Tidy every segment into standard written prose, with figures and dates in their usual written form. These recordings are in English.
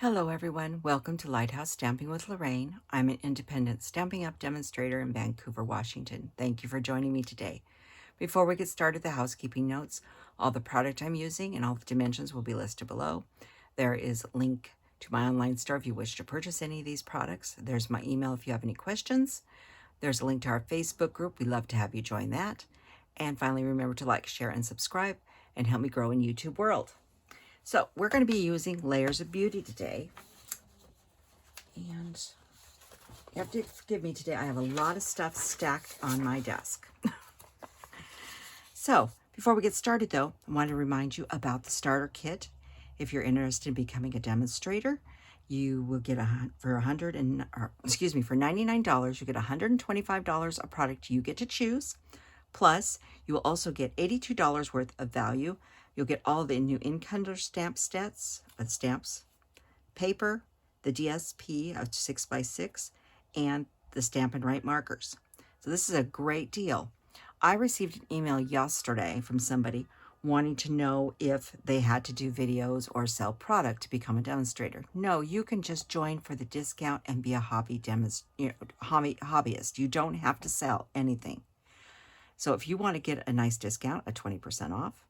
Hello everyone, welcome to Lighthouse Stamping with Lorraine. I'm an independent Stampin' Up! Demonstrator in Vancouver, Washington. Thank you for joining me today. Before we get started, the housekeeping notes. All the product I'm using and all the dimensions will be listed below. There is a link to my online store if you wish to purchase any of these products. There's my email if you have any questions. There's a link to our Facebook group. We'd love to have you join that. And finally, remember to like, share, and subscribe and help me grow in YouTube world. So we're going to be using Layers of Beauty today. And you have to forgive me today. I have a lot of stuff stacked on my desk. So before we get started though, I want to remind you about the starter kit. If you're interested in becoming a demonstrator, you will get for $99, you get $125 of product you get to choose. Plus, you will also get $82 worth of value. You'll get all the new Incolor stamps, paper, the DSP of 6x6, and the Stampin' Right markers. So this is a great deal. I received an email yesterday from somebody wanting to know if they had to do videos or sell product to become a demonstrator. No, you can just join for the discount and be a hobbyist. You don't have to sell anything. So if you want to get a nice discount, a 20% off,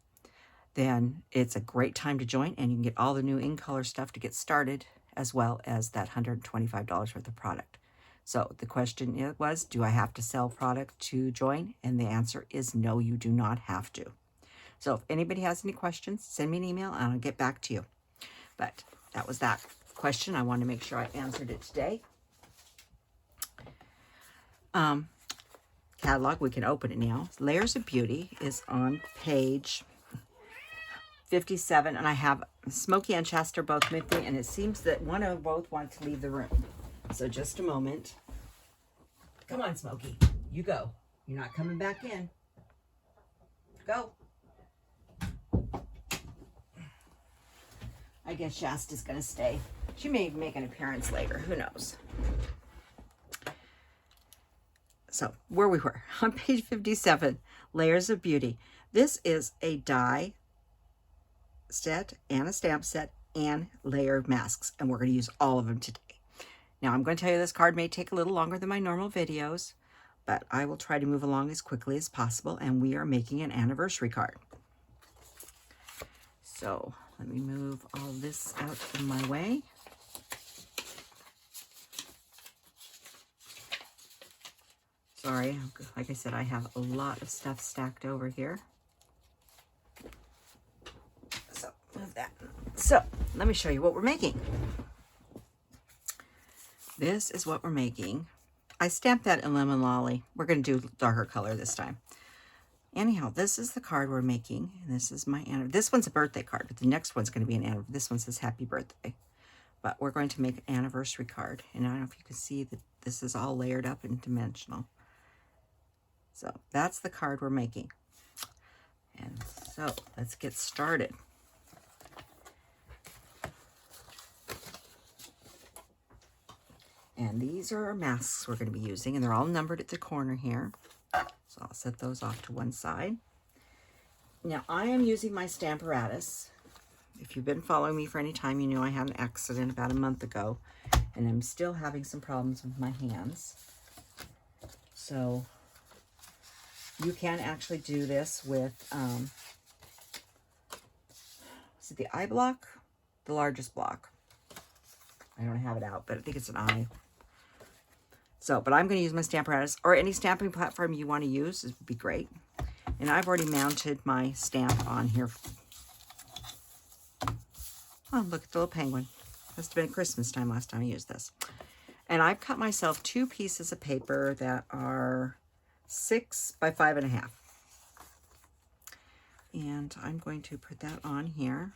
then it's a great time to join, and you can get all the new Incolor stuff to get started, as well as that $125 worth of product. So the question was, do I have to sell product to join? And the answer is no, you do not have to. So if anybody has any questions, send me an email and I'll get back to you. But that was that question. I wanted to make sure I answered it today. Catalog, we can open it now. Layers of Beauty is on page 57, and I have Smokey and Chester both with me, and it seems that one of both want to leave the room. So just a moment. Come on, Smokey. You go. You're not coming back in. Go. I guess Shasta's going to stay. She may make an appearance later. Who knows? So where we were, on page 57, Layers of Beauty. This is a die set and a stamp set and layered masks, and we're going to use all of them today. Now I'm going to tell you this card may take a little longer than my normal videos, but I will try to move along as quickly as possible, and we are making an anniversary card. So let me move all this out of my way. Sorry, like I said, I have a lot of stuff stacked over here. Move that. So let me show you what we're making. This is what we're making. I stamped that in Lemon Lolly. We're going to do darker color this time. Anyhow, this is the card we're making. And this is my this one's a birthday card, but the next one's going to be an anniversary. This one says happy birthday. But we're going to make an anniversary card. And I don't know if you can see that this is all layered up and dimensional. So that's the card we're making. And so let's get started. And these are our masks we're going to be using, and they're all numbered at the corner here. So I'll set those off to one side. Now I am using my Stamparatus. If you've been following me for any time, you know I had an accident about a month ago, and I'm still having some problems with my hands. So you can actually do this with, is it the I block? The largest block. I don't have it out, but I think it's an I. So, but I'm going to use my Stamparatus, or any stamping platform you want to use. It would be great. And I've already mounted my stamp on here. Oh, look at the little penguin. Must have been Christmas time last time I used this. And I've cut myself 2 pieces of paper that are 6 by 5.5. And I'm going to put that on here.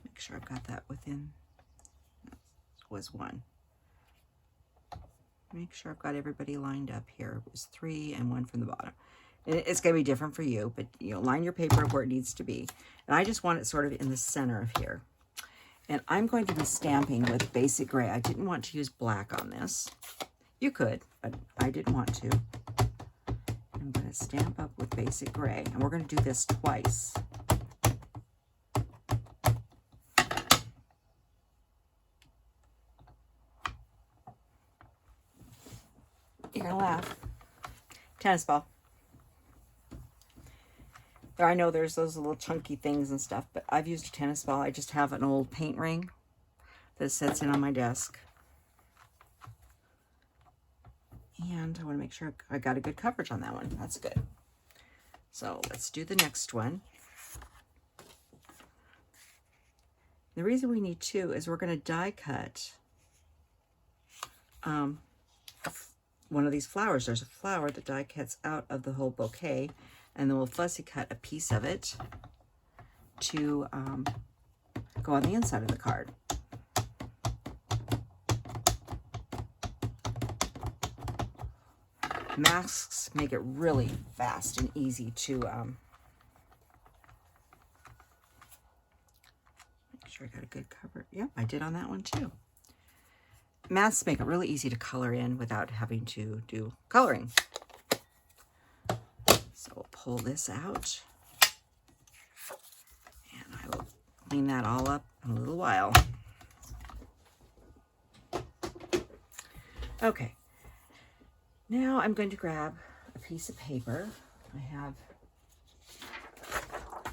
Make sure I've got that within, was 1. Make sure I've got everybody lined up here. It was 3 and 1 from the bottom. And it's going to be different for you, but line your paper where it needs to be. And I just want it sort of in the center of here. And I'm going to be stamping with basic gray. I didn't want to use black on this. You could, but I didn't want to. I'm going to stamp up with basic gray, and we're going to do this twice. You're gonna laugh. Tennis ball. I know there's those little chunky things and stuff, but I've used a tennis ball. I just have an old paint ring that sits in on my desk. And I want to make sure I got a good coverage on that one. That's good. So let's do the next one. The reason we need two is we're going to die cut one of these flowers. There's a flower that die cuts out of the whole bouquet, and then we'll fussy cut a piece of it to go on the inside of the card. Masks make it really fast and easy to make sure I got a good cover. Yep, I did on that one too. Masks make it really easy to color in without having to do coloring. So we'll pull this out, and I will clean that all up in a little while. Okay. Now I'm going to grab a piece of paper.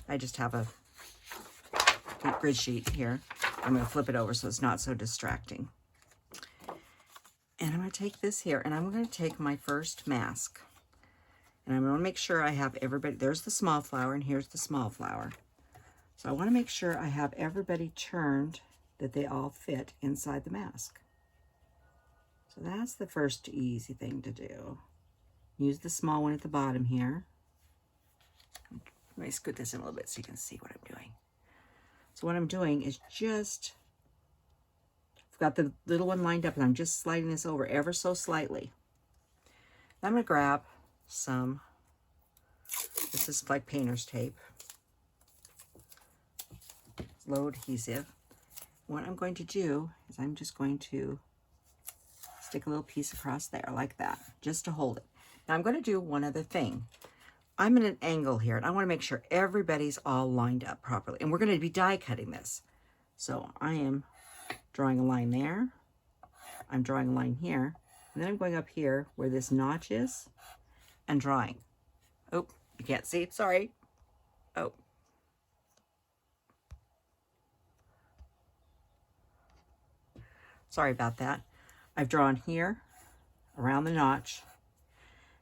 I just have a grid sheet here. I'm going to flip it over so it's not so distracting. And I'm going to take this here, and I'm going to take my first mask. And I'm going to make sure I have everybody, there's the small flower, and here's the small flower. So I want to make sure I have everybody turned, that they all fit inside the mask. So that's the first easy thing to do. Use the small one at the bottom here. Let me scoot this in a little bit so you can see what I'm doing. So what I'm doing is just, I've got the little one lined up, and I'm just sliding this over ever so slightly. I'm going to grab some, this is like painter's tape. It's low adhesive. What I'm going to do is I'm just going to stick a little piece across there like that, just to hold it. Now I'm going to do one other thing. I'm in an angle here, and I want to make sure everybody's all lined up properly. And we're going to be die cutting this. So I am drawing a line there. I'm drawing a line here. And then I'm going up here where this notch is and drawing. Oh, you can't see it. Sorry. Oh. Sorry about that. I've drawn here around the notch,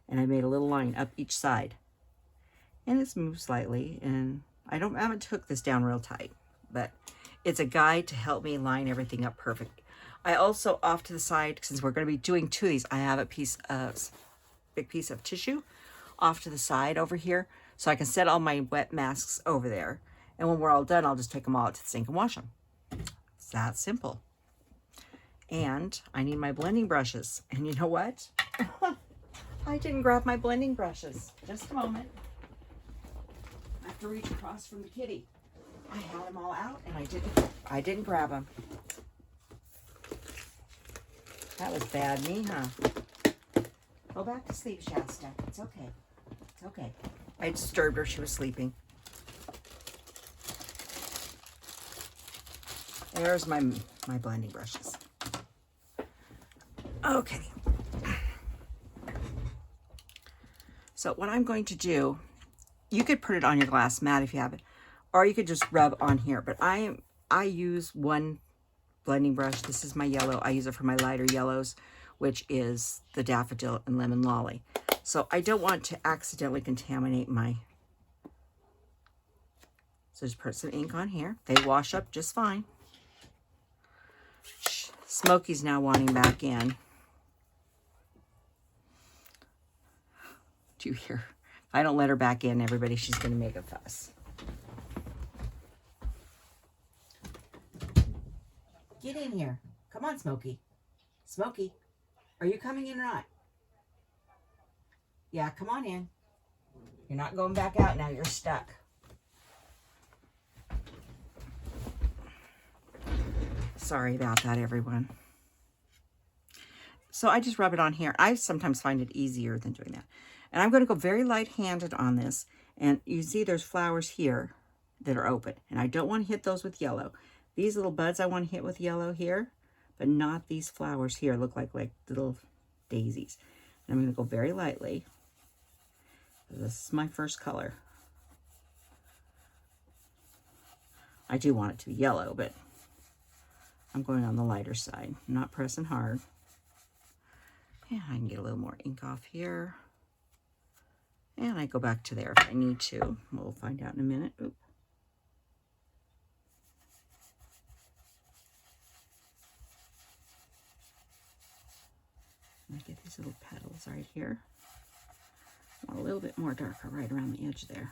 and I made a little line up each side, and it's moved slightly, and I haven't took this down real tight, but it's a guide to help me line everything up perfect. I also, off to the side, since we're going to be doing two of these, I have a big piece of tissue off to the side over here, so I can set all my wet masks over there, and when we're all done, I'll just take them all out to the sink and wash them. It's that simple. And I need my blending brushes. And you know what? I didn't grab my blending brushes. Just a moment. I have to reach across from the kitty. I had them all out, and I didn't grab them. That was bad me, huh? Go back to sleep, Shasta. It's okay. It's okay. I disturbed her. She was sleeping. There's my blending brushes. Okay. So what I'm going to do, you could put it on your glass mat if you have it, or you could just rub on here. But I use one blending brush. This is my yellow. I use it for my lighter yellows, which is the Daffodil and Lemon Lolly. So I don't want to accidentally contaminate my... So just put some ink on here. They wash up just fine. Smokey's now wanting back in. Do you hear? If I don't let her back in, everybody, she's going to make a fuss. Get in here. Come on, Smokey. Smokey, are you coming in or not? Yeah, come on in. You're not going back out now. You're stuck. Sorry about that, everyone. So I just rub it on here. I sometimes find it easier than doing that. And I'm going to go very light-handed on this. And you see there's flowers here that are open. And I don't want to hit those with yellow. These little buds I want to hit with yellow here, but not these flowers here. Look like little daisies. And I'm going to go very lightly. This is my first color. I do want it to be yellow, but I'm going on the lighter side. I'm not pressing hard. And I can get a little more ink off here. And I go back to there if I need to. We'll find out in a minute. Oop. I get these little petals right here. I want a little bit more darker right around the edge there.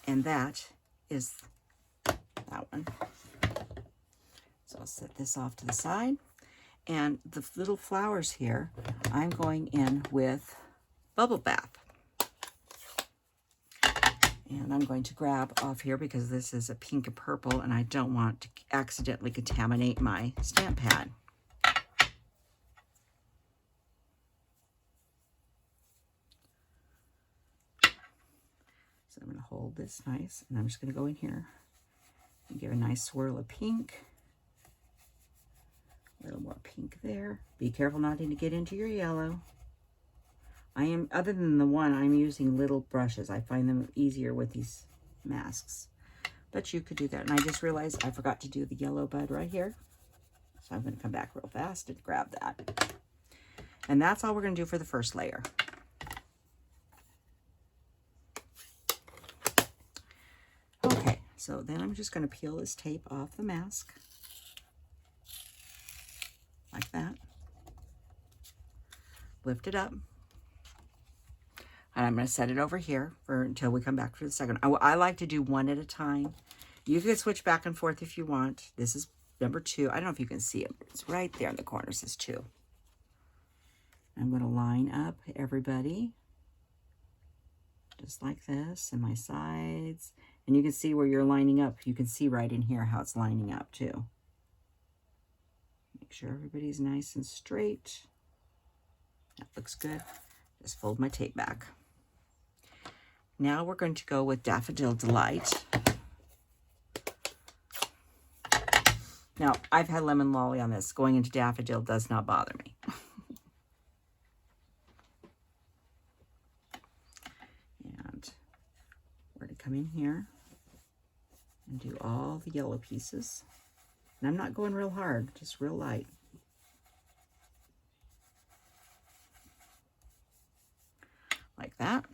And that is that one. So I'll set this off to the side. And the little flowers here, I'm going in with Bubble Bath. And I'm going to grab off here because this is a pink and purple and I don't want to accidentally contaminate my stamp pad. So I'm going to hold this nice and I'm just going to go in here and give a nice swirl of pink. A little more pink there. Be careful not to get into your yellow. I am, other than the one, I'm using little brushes. I find them easier with these masks. But you could do that. And I just realized I forgot to do the yellow bud right here. So I'm going to come back real fast and grab that. And that's all we're going to do for the first layer. Okay, so then I'm just going to peel this tape off the mask. Like that. Lift it up. And I'm going to set it over here until we come back for the second. I like to do one at a time. You can switch back and forth if you want. This is number 2. I don't know if you can see it. It's right there in the corner. It says 2. I'm going to line up everybody. Just like this. And my sides. And you can see where you're lining up. You can see right in here how it's lining up too. Make sure everybody's nice and straight. That looks good. Just fold my tape back. Now we're going to go with Daffodil Delight. Now, I've had Lemon Lolly on this. Going into Daffodil does not bother me. And we're going to come in here and do all the yellow pieces. And I'm not going real hard, just real light. Like that.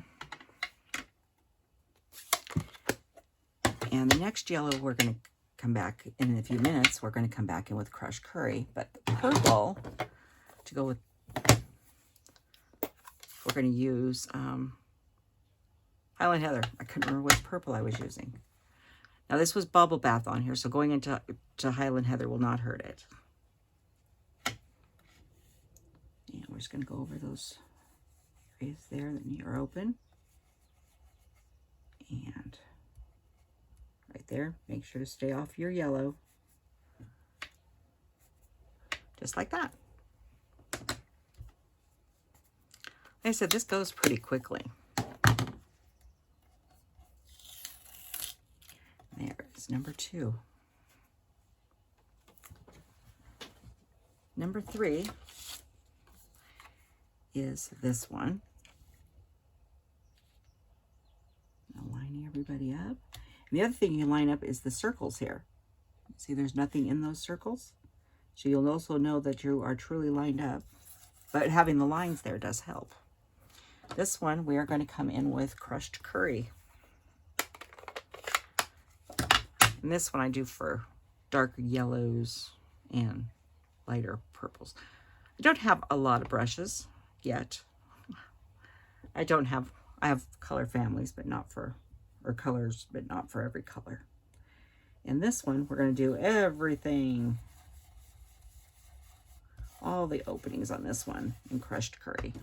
And the next yellow we're going to come back in a few minutes. We're going to come back in with crushed curry. But the purple, to go with, we're going to use Highland Heather. I couldn't remember which purple I was using. Now this was Bubble Bath on here, so going into Highland Heather will not hurt it. And we're just going to go over those areas there that are open. And right there, make sure to stay off your yellow. Just like that. Like I said, this goes pretty quickly. There is number 2. Number 3 is this one. Now lining everybody up. And the other thing you line up is the circles here. See, there's nothing in those circles. So you'll also know that you are truly lined up. But having the lines there does help. This one, we are going to come in with crushed curry. And this one I do for darker yellows and lighter purples. I don't have a lot of brushes yet. I have color families, but not for, or colors, but not for every color. In this one, we're going to do everything. All the openings on this one in crushed curry.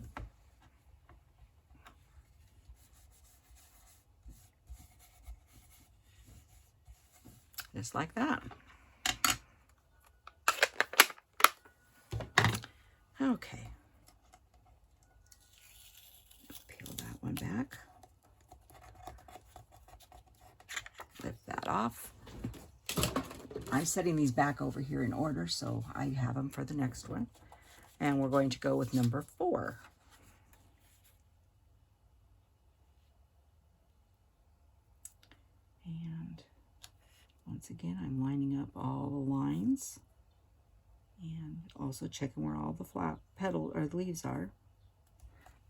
Just like that. Okay. Peel that one back. Lift that off. I'm setting these back over here in order, so I have them for the next one. And we're going to go with number 4. 4. And once again, I'm lining up all the lines and also checking where all the petal or the leaves are.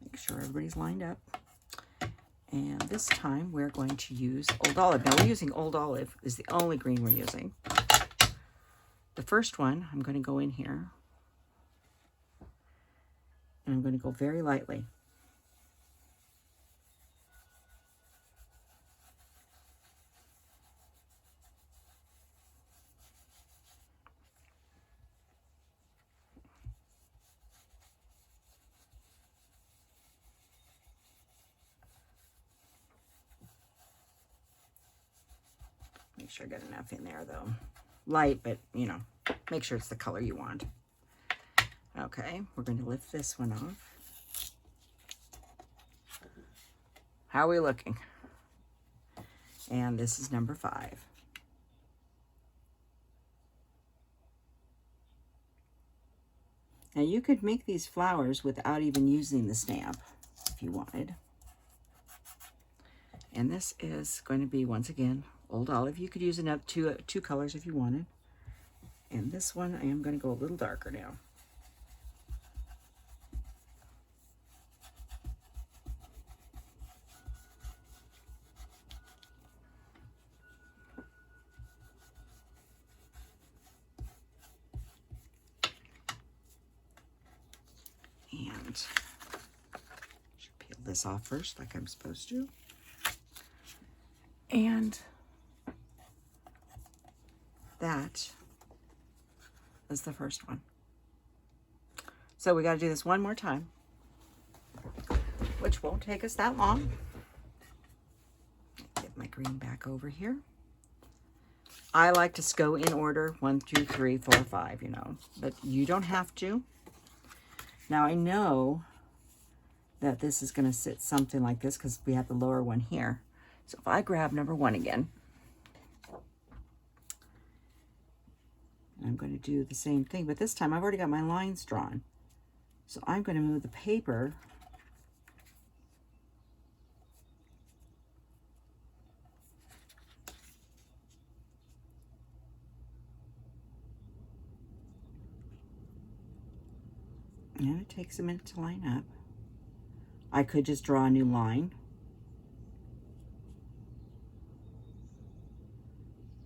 Make sure everybody's lined up. And this time we're going to use Old Olive. Now we're using Old Olive is the only green we're using. The first one, I'm going to go in here and I'm going to go very lightly. Make sure I got enough in there though. Light, but you know, make sure it's the color you want. Okay, we're going to lift this one off. How are we looking? And this is number 5. Now you could make these flowers without even using the stamp if you wanted. And this is going to be, once again, Old Olive. You could use enough two colors if you wanted. And this one, I am going to go a little darker now. And should peel this off first, like I'm supposed to. And that is the first one. So we got to do this one more time, which won't take us that long. Get my green back over here. I like to go in order 1, 2, 3, 4, 5, you know, but you don't have to. Now I know that this is going to sit something like this because we have the lower one here. So if I grab number 1 again, I'm going to do the same thing, but this time I've already got my lines drawn. So I'm going to move the paper and it takes a minute to line up. I could just draw a new line,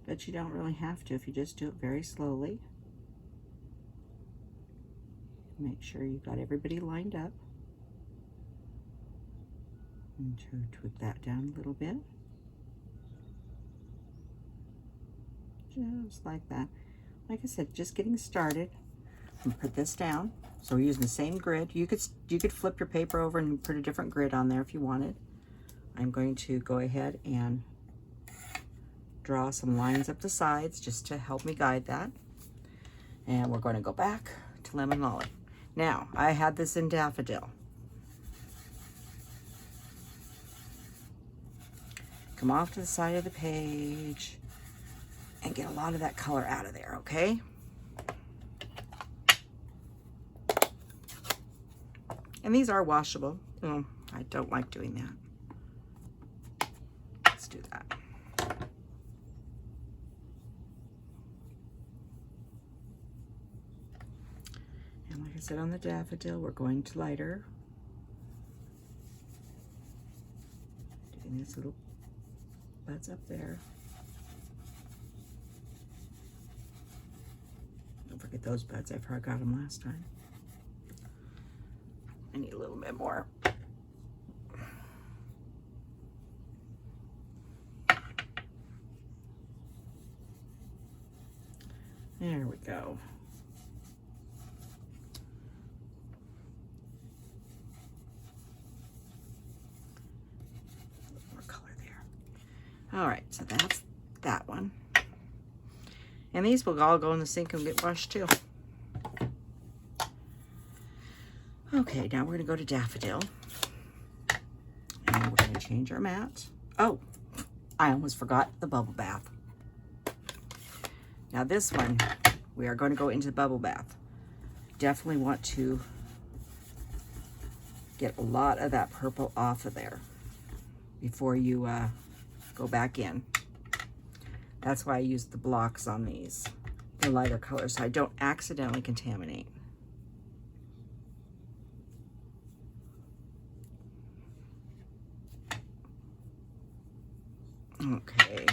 but you don't really have to if you just do it very slowly. Make sure you got everybody lined up. And to tweak that down a little bit. Just like that. Like I said, just getting started. And put this down. So we're using the same grid. You could flip your paper over and put a different grid on there if you wanted. I'm going to go ahead and draw some lines up the sides just to help me guide that. And we're going to go back to Lemon Lolly. Now, I had this in Daffodil. Come off to the side of the page and get a lot of that color out of there, okay? And these are washable. Oh, I don't like doing that. Let's do that. And like I said on the daffodil, we're going to lighter. Doing these little buds up there. Don't forget those buds. I forgot them last time. I need a little bit more. There we go. A little more color there. All right, so that's that one. And these will all go in the sink and get washed too. Okay, now we're going to go to Daffodil. And we're going to change our mat. Oh, I almost forgot the bubble bath. Now this one, we are going to go into the bubble bath. Definitely want to get a lot of that purple off of there before you go back in. That's why I use the blocks on these, the lighter colors, so I don't accidentally contaminate. Okay,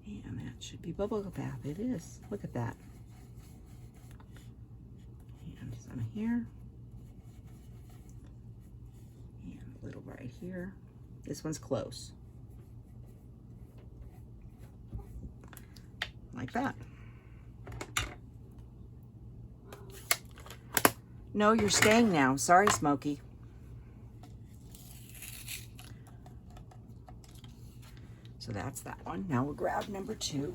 and that should be bubble bath. It is. Look at that. And some here, and a little right here. This one's close, like that. No, you're staying now. Sorry, Smokey. So that's that one. Now we'll grab number 2.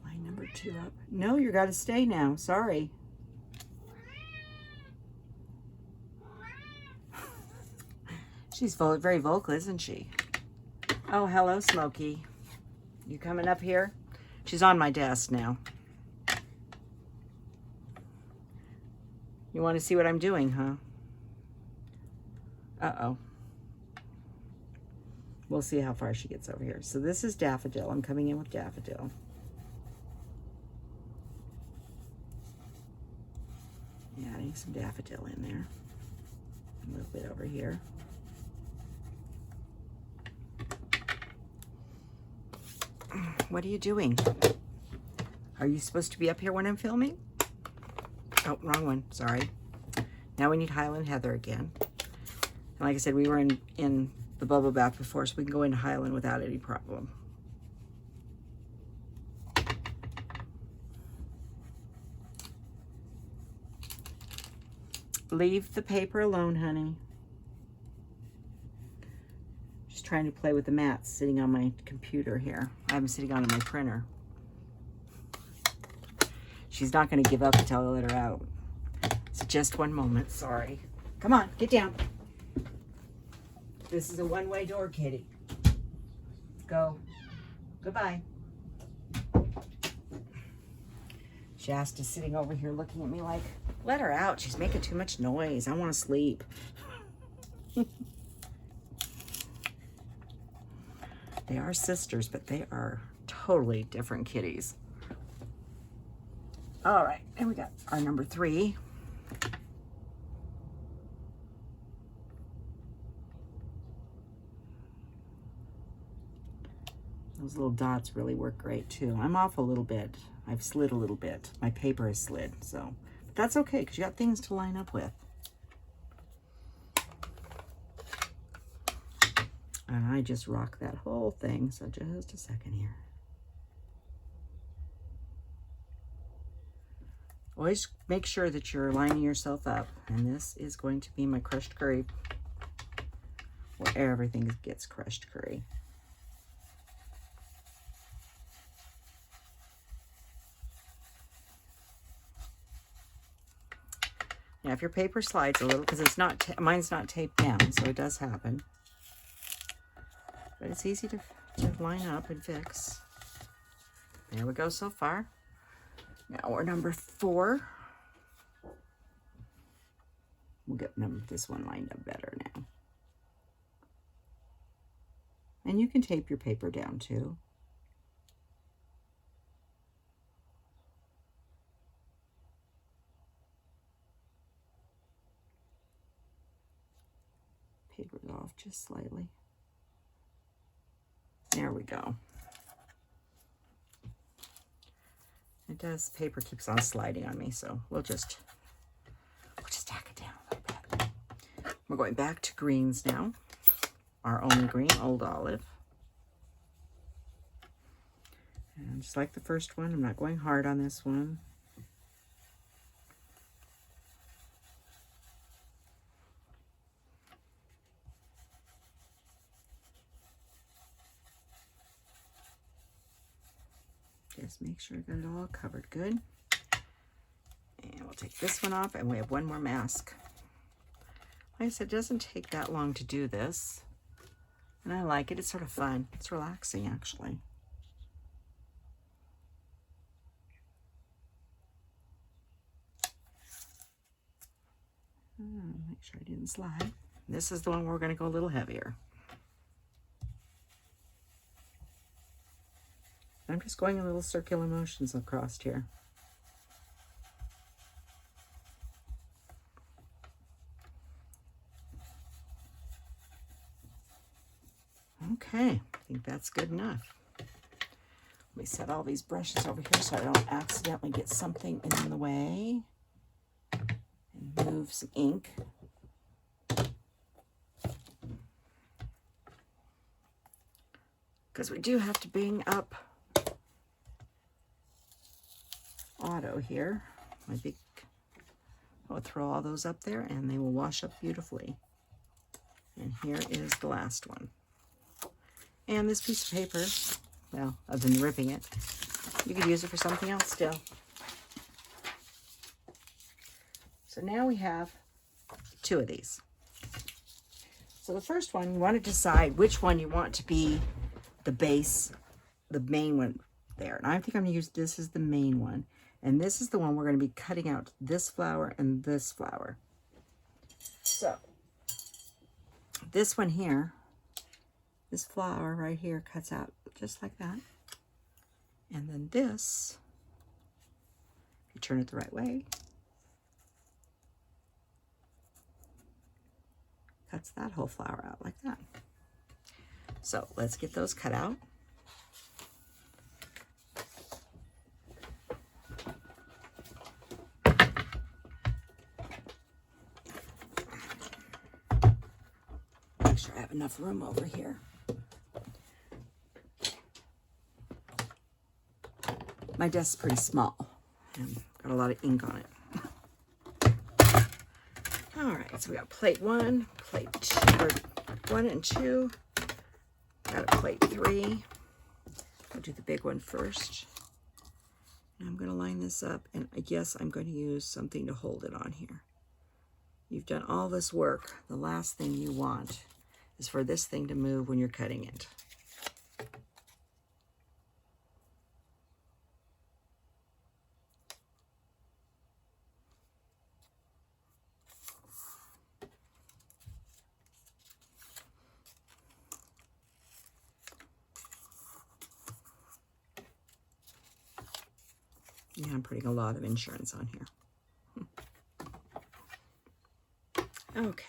Line number 2 up. No, you got to stay now. Sorry. She's very vocal, isn't she? Oh, hello, Smokey. You coming up here? She's on my desk now. You want to see what I'm doing, huh? Uh-oh. We'll see how far she gets over here. So this is Daffodil. I'm coming in with Daffodil. Adding some Daffodil in there. A little bit over here. What are you doing? Are you supposed to be up here when I'm filming? Oh, wrong one. Sorry. Now we need Highland Heather again. And like I said, we were in the bubble bath before, so we can go into Highland without any problem. Leave the paper alone, honey. Just trying to play with the mats sitting on my computer here. I have them sitting on my printer. She's not going to give up until I let her out. So just one moment, sorry. Come on, get down. This is a one-way door, kitty. Go. Goodbye. Shasta's sitting over here looking at me like, let her out. She's making too much noise. I want to sleep. They are sisters, but they are totally different kitties. All right, and we got our number 3. Those little dots really work great too. I'm off a little bit. I've slid a little bit. My paper has slid, so. But that's okay, because you got things to line up with. And I just rock that whole thing, so just a second here. Always make sure that you're lining yourself up. And this is going to be my crushed curry, where everything gets crushed curry. Now, if your paper slides a little, because it's not, mine's not taped down, so it does happen. But it's easy to line up and fix. There we go so far. Now we're number 4. We'll get this one lined up better now. And you can tape your paper down too. Paper's off just slightly. There we go. It does, paper keeps on sliding on me, so we'll just tack it down a little bit. We're going back to greens now. Our only green, Old Olive. And just like the first one, I'm not going hard on this one. Just make sure I got it all covered good. And we'll take this one off, and we have one more mask. Like I said, it doesn't take that long to do this. And I like it. It's sort of fun. It's relaxing, actually. Make sure I didn't slide. This is the one where we're going to go a little heavier. I'm just going in little circular motions across here. Okay, I think that's good enough. Let me set all these brushes over here so I don't accidentally get something in the way. And move some ink. Because we do have to bring up auto here. I'll throw all those up there and they will wash up beautifully. And here is the last one. And this piece of paper, well, other than ripping it, you could use it for something else still. So now we have 2 of these. So the first one, you want to decide which one you want to be the base, the main one there. And I think I'm going to use this as the main one. And this is the one we're going to be cutting out this flower and this flower. So this one here, this flower right here cuts out just like that. And then this, if you turn it the right way, cuts that whole flower out like that. So let's get those cut out. Make sure I have enough room over here. My desk's pretty small and got a lot of ink on it. All right, so we got plate 1, plate 2, or 1 and 2. Got a plate 3. I'll do the big one first. And I'm going to line this up, and I guess I'm going to use something to hold it on here. You've done all this work. The last thing you want is for this thing to move when you're cutting it. Yeah, I'm putting a lot of insurance on here. Okay.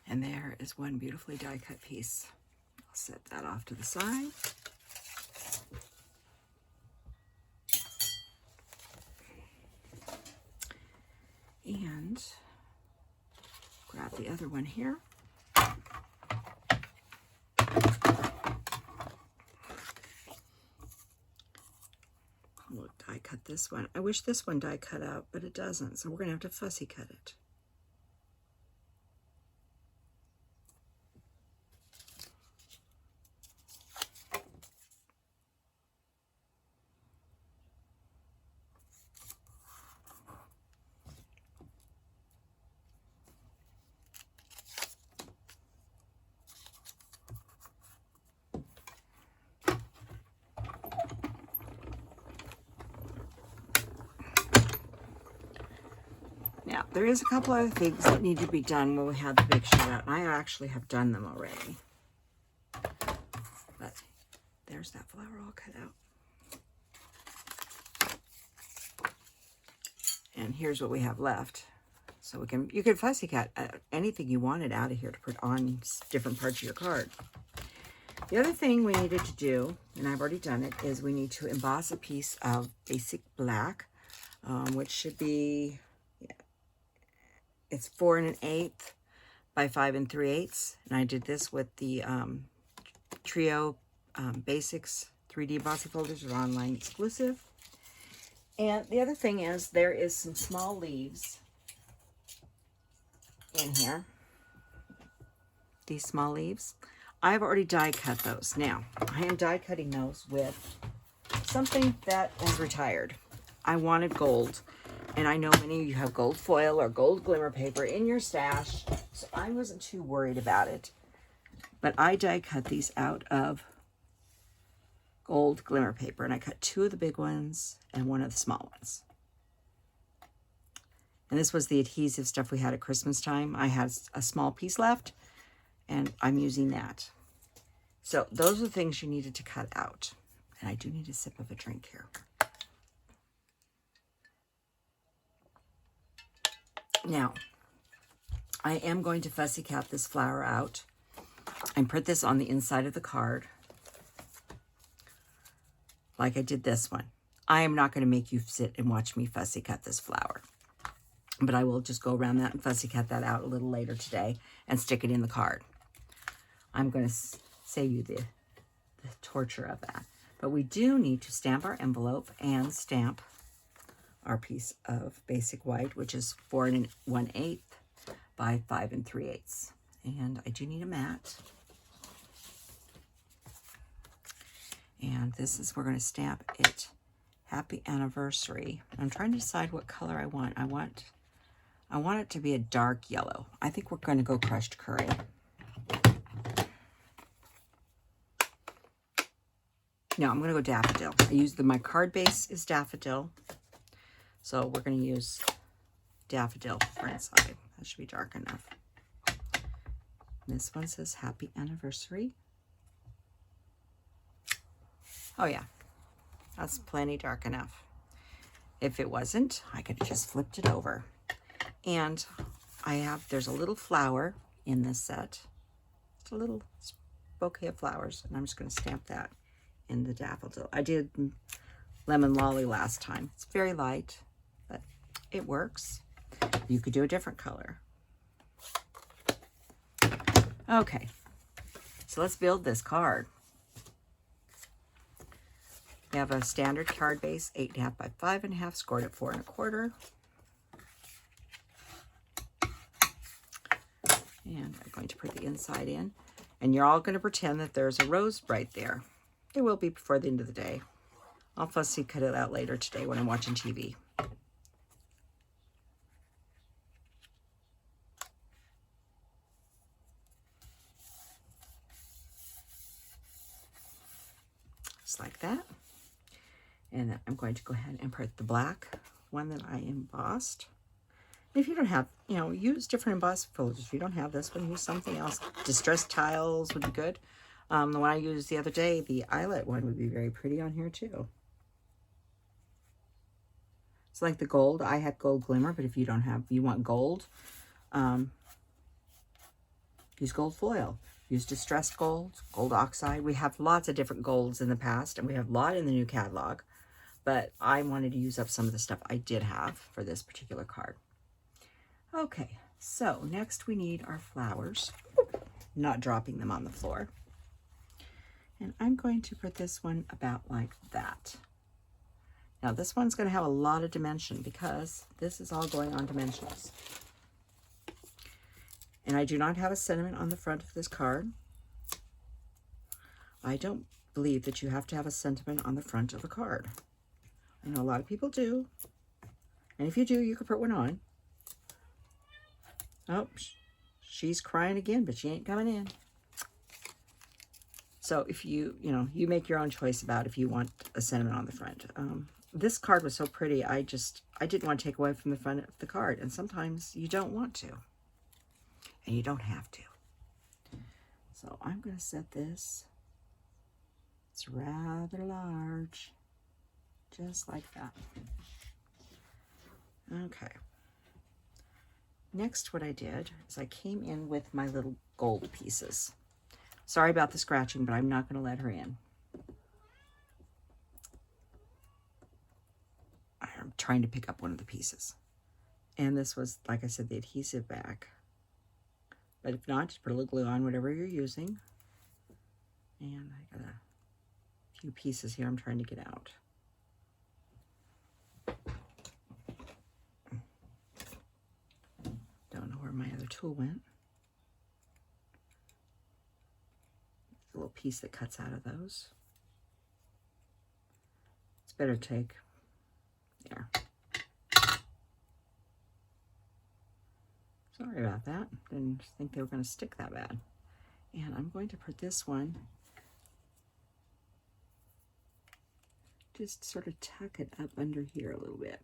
And there is one beautifully die cut piece. I'll set that off to the side. And grab the other one here. We'll die cut this one. I wish this one die cut out, but it doesn't, so we're going to have to fussy cut it. Now, there is a couple other things that need to be done when we have the big shutout, and I actually have done them already. But there's that flower all cut out. And here's what we have left. So you can fussy cut anything you wanted out of here to put on different parts of your card. The other thing we needed to do, and I've already done it, is we need to emboss a piece of basic black, which should be, it's 4 1/8 by 5 3/8, and I did this with the Trio Basics 3D embossing folders. Are online exclusive. And the other thing is there is some small leaves in here. These small leaves. I've already die cut those. Now, I am die cutting those with something that has retired. I wanted gold. And I know many of you have gold foil or gold glimmer paper in your stash, so I wasn't too worried about it. But I die cut these out of gold glimmer paper, and I cut 2 of the big ones and 1 of the small ones. And this was the adhesive stuff we had at Christmas time. I had a small piece left, and I'm using that. So those are the things you needed to cut out. And I do need a sip of a drink here. Now, I am going to fussy cap this flower out and put this on the inside of the card like I did this one. I am not going to make you sit and watch me fussy cut this flower, but I will just go around that and fussy cut that out a little later today and stick it in the card. I'm going to save you the torture of that. But we do need to stamp our envelope and stamp our piece of basic white, which is 4 1/8 by 5 3/8. And I do need a mat. And this is, we're going to stamp it Happy Anniversary. I'm trying to decide what color I want. I want it to be a dark yellow. I think we're going to go crushed curry. No, I'm going to go daffodil. I use my card base is daffodil. So we're going to use daffodil for inside. That should be dark enough. This one says Happy Anniversary. Oh yeah, that's plenty dark enough. If it wasn't, I could have just flipped it over. And there's a little flower in this set. It's a little bouquet of flowers, and I'm just going to stamp that in the daffodil. I did lemon lolly last time. It's very light, but it works. You could do a different color. Okay, so let's build this card. We have a standard card base, 8.5 by 5.5, scored at 4 1/4. And I'm going to put the inside in. And you're all going to pretend that there's a rose right there. There will be before the end of the day. I'll fussy cut it out later today when I'm watching TV. Just like that. And then I'm going to go ahead and put the black one that I embossed. If you don't have, use different embossing folders. If you don't have this one, use something else. Distressed tiles would be good. The one I used the other day, the eyelet one, would be very pretty on here too. It's like the gold. I had gold glimmer, but if you want gold, use gold foil. Use distressed gold, gold oxide. We have lots of different golds in the past, and we have a lot in the new catalog. But I wanted to use up some of the stuff I did have for this particular card. Okay, so next we need our flowers. Not dropping them on the floor. And I'm going to put this one about like that. Now this one's going to have a lot of dimension because this is all going on dimensionals. And I do not have a sentiment on the front of this card. I don't believe that you have to have a sentiment on the front of a card. I know a lot of people do. And if you do, you could put one on. Oh, she's crying again, but she ain't coming in. So if you make your own choice about if you want a sentiment on the front. This card was so pretty, I didn't want to take away from the front of the card. And sometimes you don't want to. And you don't have to. So I'm going to set this. It's rather large. Just like that. Okay. Next, what I did is I came in with my little gold pieces. Sorry about the scratching, but I'm not going to let her in. I'm trying to pick up one of the pieces. And this was, like I said, the adhesive back. But if not, just put a little glue on whatever you're using. And I got a few pieces here I'm trying to get out. Don't know where my other tool went. A little piece that cuts out of those. It's better to take there. Sorry about that. Didn't think they were going to stick that bad. And I'm going to put this one, just sort of tuck it up under here a little bit.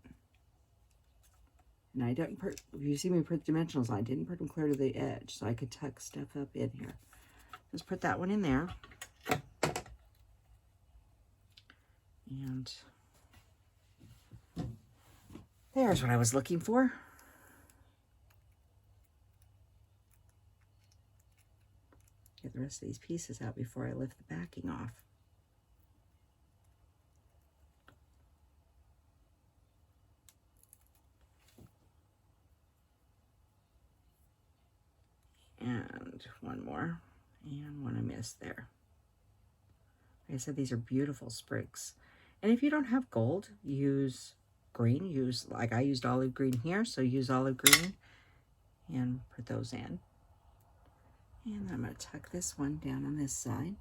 And I don't put, if you see me put dimensionals on, I didn't put them clear to the edge, so I could tuck stuff up in here. Just put that one in there. And there's what I was looking for. Get the rest of these pieces out before I lift the backing off. And one more, and one I missed there. Like I said, these are beautiful sprigs. And if you don't have gold, use green. Use, like I used olive green here, so use olive green and put those in. And I'm going to tuck this one down on this side.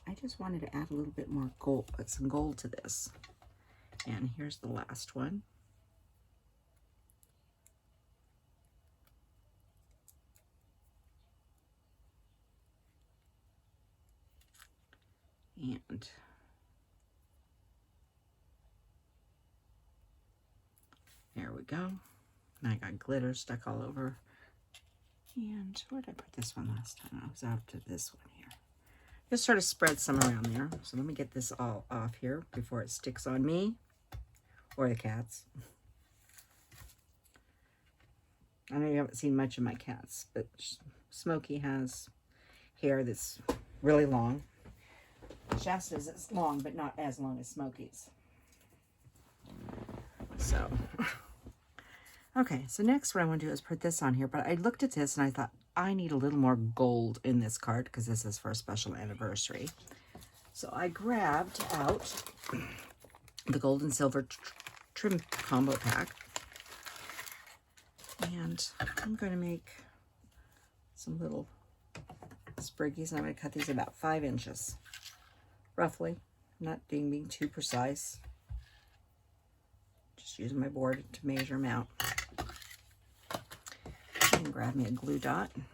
I just wanted to add a little bit more gold, put some gold to this. And here's the last one. And there we go. And I got glitter stuck all over. And where did I put this one last time? I was out to this one here. Just sort of spread some around there. So let me get this all off here before it sticks on me or the cats. I know you haven't seen much of my cats, but Smokey has hair that's really long. Shasta's is long, but not as long as Smokey's. So, okay, so next what I want to do is put this on here, but I looked at this and I thought, I need a little more gold in this card because this is for a special anniversary. So I grabbed out the gold and silver trim combo pack, and I'm going to make some little spriggies. I'm going to cut these about 5 inches, roughly, not being too precise. Just using my board to measure them out. And grab me a glue dot. And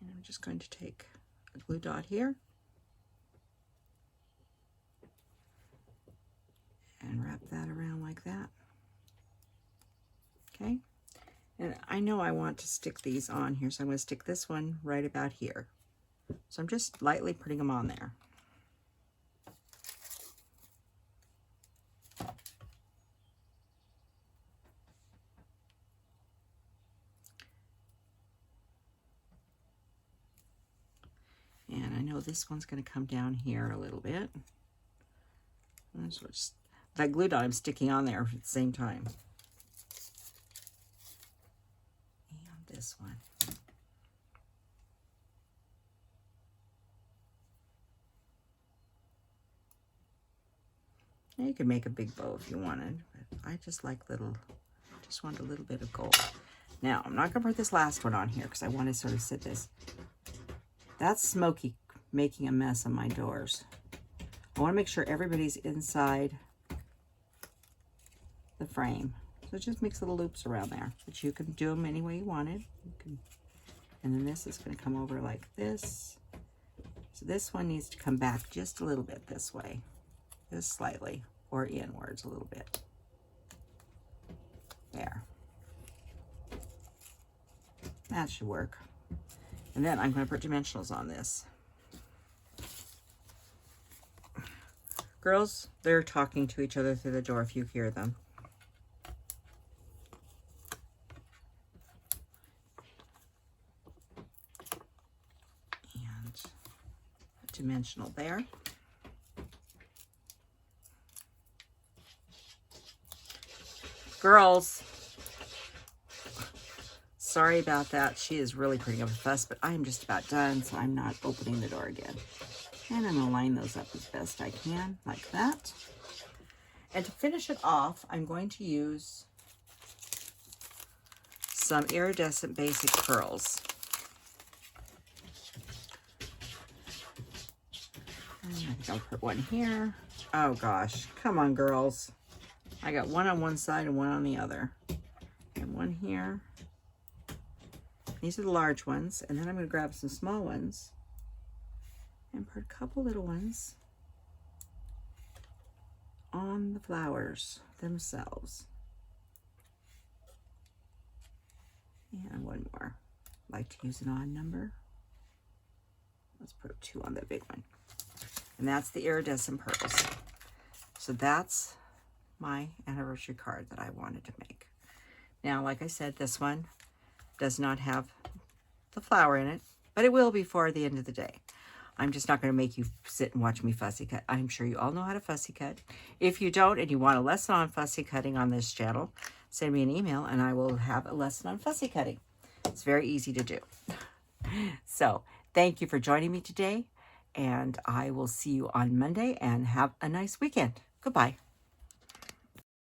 I'm just going to take a glue dot here and wrap that around like that. Okay. And I know I want to stick these on here, so I'm going to stick this one right about here. So I'm just lightly putting them on there. And I know this one's going to come down here a little bit. So that glue dot I'm sticking on there at the same time. And this one. Now you could make a big bow if you wanted, but I just like just want a little bit of gold. Now, I'm not going to put this last one on here because I want to sort of sit this. That's Smokey making a mess on my doors. I want to make sure everybody's inside the frame. So just makes little loops around there, but you can do them any way you wanted. And then this is going to come over like this. So this one needs to come back just a little bit this way. Just slightly, or inwards a little bit. There. That should work. And then I'm going to put dimensionals on this. Girls, they're talking to each other through the door if you hear them. And a dimensional there. Girls, sorry about that. She is really putting up a fuss, but I am just about done, so I'm not opening the door again. And I'm going to line those up as best I can, like that. And to finish it off, I'm going to use some Iridescent Basic Pearls. I think I'll put one here. Oh gosh, come on girls. I got one on one side and one on the other. And one here. These are the large ones. And then I'm going to grab some small ones and put a couple little ones on the flowers themselves. And one more. I like to use an odd number. Let's put 2 on the big one. And that's the iridescent pearls. So that's my anniversary card that I wanted to make. Now, like I said, this one does not have the flower in it, but it will before the end of the day. I'm just not going to make you sit and watch me fussy cut. I'm sure you all know how to fussy cut. If you don't and you want a lesson on fussy cutting on this channel, send me an email and I will have a lesson on fussy cutting. It's very easy to do. So thank you for joining me today, and I will see you on Monday, and have a nice weekend. Goodbye.